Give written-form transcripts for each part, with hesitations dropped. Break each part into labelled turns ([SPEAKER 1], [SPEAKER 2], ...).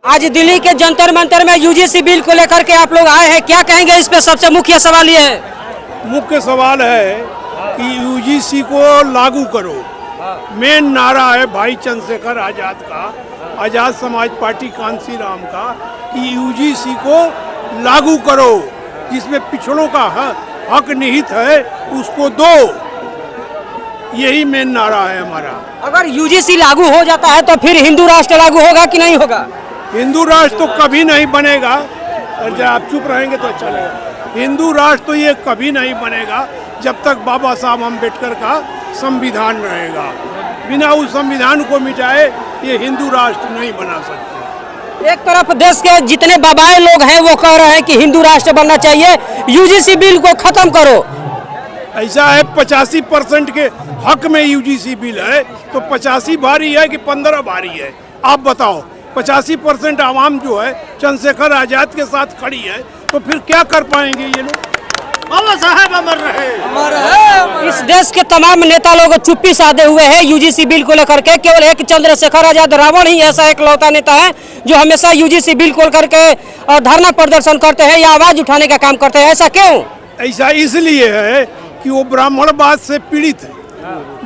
[SPEAKER 1] आज दिल्ली के जंतर मंतर में यूजीसी बिल को लेकर के आप लोग आए हैं, क्या कहेंगे इस पे? सबसे मुख्य सवाल ये है,
[SPEAKER 2] मुख्य सवाल है कि यूजीसी को लागू करो। मेन नारा है भाई चंद्रशेखर आजाद का, आजाद समाज पार्टी कांसी राम का, कि यूजीसी को लागू करो, जिसमें पिछड़ों का हक निहित है उसको दो। यही मेन नारा है हमारा।
[SPEAKER 1] अगर यूजीसी लागू हो जाता है तो फिर हिंदू राष्ट्र लागू होगा कि नहीं होगा?
[SPEAKER 2] हिंदू राष्ट्र तो कभी नहीं बनेगा। और जब आप चुप रहेंगे तो अच्छा लगेगा। हिंदू राष्ट्र तो ये कभी नहीं बनेगा जब तक बाबा साहब अम्बेडकर का संविधान रहेगा। बिना उस संविधान को मिटाए ये हिंदू राष्ट्र नहीं बना सकते।
[SPEAKER 1] एक तरफ देश के जितने बाबाए लोग हैं वो कह रहे हैं कि हिंदू राष्ट्र बनना चाहिए, यूजीसी बिल को खत्म करो।
[SPEAKER 2] ऐसा है 85% के हक में यूजीसी बिल है, तो 85 भारी है कि 15 भारी है? आप बताओ। 85% आवाम जो है चंद्रशेखर आजाद के साथ खड़ी है, तो फिर क्या कर पाएंगे ये लोग? बाबा साहब अमर रहे।
[SPEAKER 1] इस देश के तमाम नेता लोग चुप्पी साधे हुए हैं यूजीसी बिल को लेकर के। केवल एक चंद्रशेखर आजाद रावण ही ऐसा एक लौता नेता है जो हमेशा यूजीसी बिल को लेकर के धरना प्रदर्शन करते हैं या आवाज उठाने का काम करते हैं। ऐसा क्यों?
[SPEAKER 2] ऐसा इसलिए है कि वो ब्राह्मणवाद से पीड़ित है,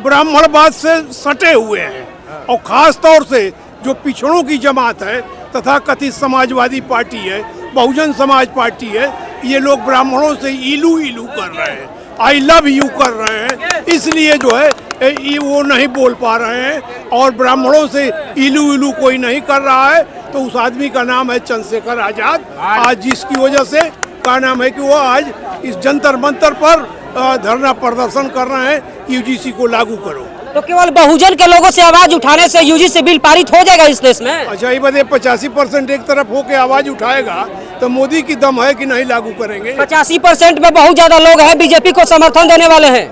[SPEAKER 2] ब्राह्मणवाद से सटे हुए हैं, और खास तौर से जो पिछड़ों की जमात है तथा कथित समाजवादी पार्टी है, बहुजन समाज पार्टी है, ये लोग ब्राह्मणों से इलू इलू कर रहे हैं, आई लव यू कर रहे हैं। इसलिए जो है ये वो नहीं बोल पा रहे हैं, और ब्राह्मणों से इलू इलू कोई नहीं कर रहा है, तो उस आदमी का नाम है चंद्रशेखर आजाद। आज जिसकी वजह से का नाम है कि वो आज इस जंतर मंतर पर धरना प्रदर्शन कर रहे हैं कि यूजीसी को लागू करो।
[SPEAKER 1] तो केवल बहुजन के लोगों से आवाज उठाने से यूजीसी बिल पारित हो जाएगा इस देश में?
[SPEAKER 2] अच्छा, ये बताइए 85% एक तरफ होके आवाज उठाएगा तो मोदी की दम है कि नहीं लागू करेंगे?
[SPEAKER 1] 85% में बहुत ज्यादा लोग हैं बीजेपी को समर्थन देने वाले हैं।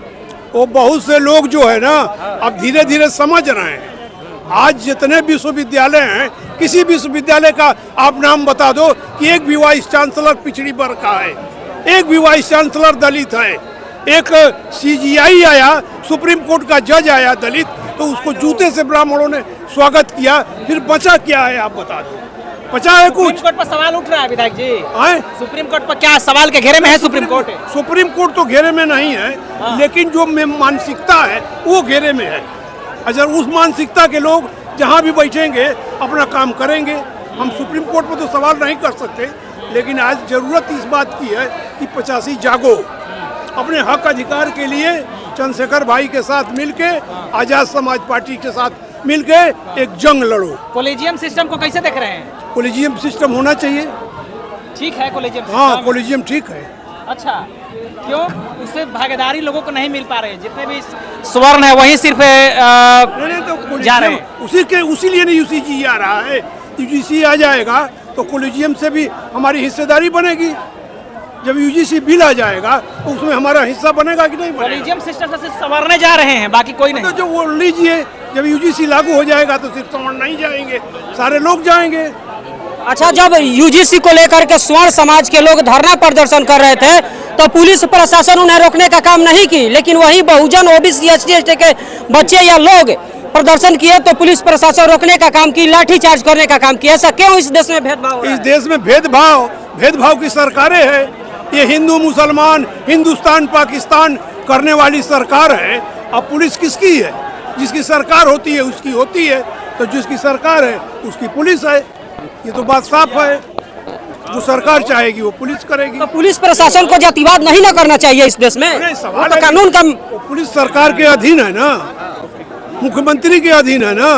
[SPEAKER 2] वो बहुत से लोग जो है ना अब धीरे धीरे समझ रहे हैं। आज जितने विश्वविद्यालय हैं, किसी विश्वविद्यालय का आप नाम बता दो कि एक भी वाइस चांसलर पिछड़ी वर्ग का है, एक भी वाइस चांसलर दलित है, एक सीजीआई आया, सुप्रीम कोर्ट का जज आया दलित, तो उसको जूते से ब्राह्मणों ने स्वागत किया। फिर बचा क्या है आप बता दो? बचा है कुछ?
[SPEAKER 1] सुप्रीम कोर्ट पर सवाल उठ रहा है विधायक जी।
[SPEAKER 2] सुप्रीम
[SPEAKER 1] कोर्ट पर क्या सवाल के घेरे में है? सुप्रीम
[SPEAKER 2] कोर्ट तो घेरे में नहीं है, लेकिन जो मानसिकता है वो घेरे में है। अगर उस मानसिकता के लोग जहाँ भी बैठेंगे अपना काम करेंगे। हम सुप्रीम कोर्ट पर तो सवाल नहीं कर सकते, लेकिन आज जरूरत इस बात की है कि 85 जागो, अपने हक अधिकार के लिए चंद्रशेखर भाई के साथ मिलके, आजाद समाज पार्टी के साथ मिलके एक जंग लड़ो।
[SPEAKER 1] कॉलेजियम सिस्टम को कैसे देख रहे हैं?
[SPEAKER 2] कॉलेजियम सिस्टम होना चाहिए।
[SPEAKER 1] ठीक है कॉलेजियम सिस्टम?
[SPEAKER 2] हाँ, कॉलेजियम ठीक है।
[SPEAKER 1] अच्छा, क्यों? उससे भागीदारी लोगों को नहीं मिल पा रहे, जितने भी स्वर्ण है वही सिर्फ
[SPEAKER 2] तो
[SPEAKER 1] जा रहे हैं।
[SPEAKER 2] उसी लिए नहीं यूजीसी आ रहा है। यूजीसी आ जाएगा तो कॉलेजियम से भी हमारी हिस्सेदारी बनेगी। जब यूजीसी बिल आ जाएगा तो उसमें हमारा हिस्सा बनेगा कि नहीं बनेगा?
[SPEAKER 1] कॉलेजियम सिस्टम से संवरने जा रहे हैं, बाकी कोई नहीं।
[SPEAKER 2] तो जो वो लीजिए, जब यूजीसी लागू हो जाएगा तो सिर्फ संवर नहीं जाएंगे, सारे लोग जाएंगे।
[SPEAKER 1] अच्छा, जब यूजीसी को लेकर के स्वर्ण समाज के लोग धरना प्रदर्शन कर रहे थे तो पुलिस प्रशासन उन्हें रोकने का काम नहीं की, लेकिन वही बहुजन ओबीसी एसटी के बच्चे या लोग प्रदर्शन किए तो पुलिस प्रशासन रोकने का काम की, लाठीचार्ज करने का काम किया। ऐसा क्यों इस देश में भेदभाव?
[SPEAKER 2] इस देश में भेदभाव की सरकारें हैं। ये हिंदू मुसलमान, हिंदुस्तान पाकिस्तान करने वाली सरकार है। अब पुलिस किसकी है? जिसकी सरकार होती है उसकी होती है, तो जिसकी सरकार है उसकी पुलिस है। ये तो बात साफ है। जो सरकार चाहेगी वो पुलिस करेगी। तो
[SPEAKER 1] पुलिस प्रशासन को जातिवाद नहीं ना करना चाहिए इस देश में?
[SPEAKER 2] सवाल
[SPEAKER 1] तो कानून का
[SPEAKER 2] पुलिस सरकार के अधीन है ना, मुख्यमंत्री के अधीन है ना,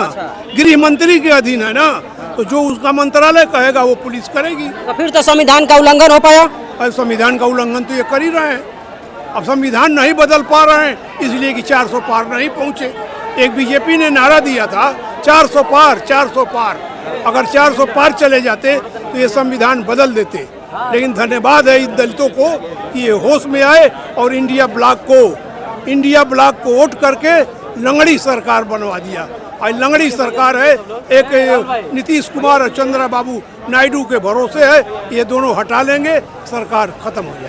[SPEAKER 2] गृह मंत्री के अधीन है ना, तो जो उसका मंत्रालय कहेगा वो पुलिस करेगी।
[SPEAKER 1] तो फिर तो संविधान का उल्लंघन हो पाया।
[SPEAKER 2] संविधान का उल्लंघन तो ये कर ही रहे हैं। अब संविधान नहीं बदल पा रहे हैं इसलिए कि 400 पार नहीं पहुंचे। एक बीजेपी ने नारा दिया था 400 पार, 400 पार। अगर 400 पार चले जाते तो ये संविधान बदल देते। लेकिन धन्यवाद है इन दलितों को कि ये होश में आए और इंडिया ब्लॉक को वोट करके लंगड़ी सरकार बनवा दिया। आज लंगड़ी सरकार है, एक नीतीश कुमार और चंद्रबाबू नायडू के भरोसे है। ये दोनों हटा लेंगे, सरकार खत्म हो जाएगी।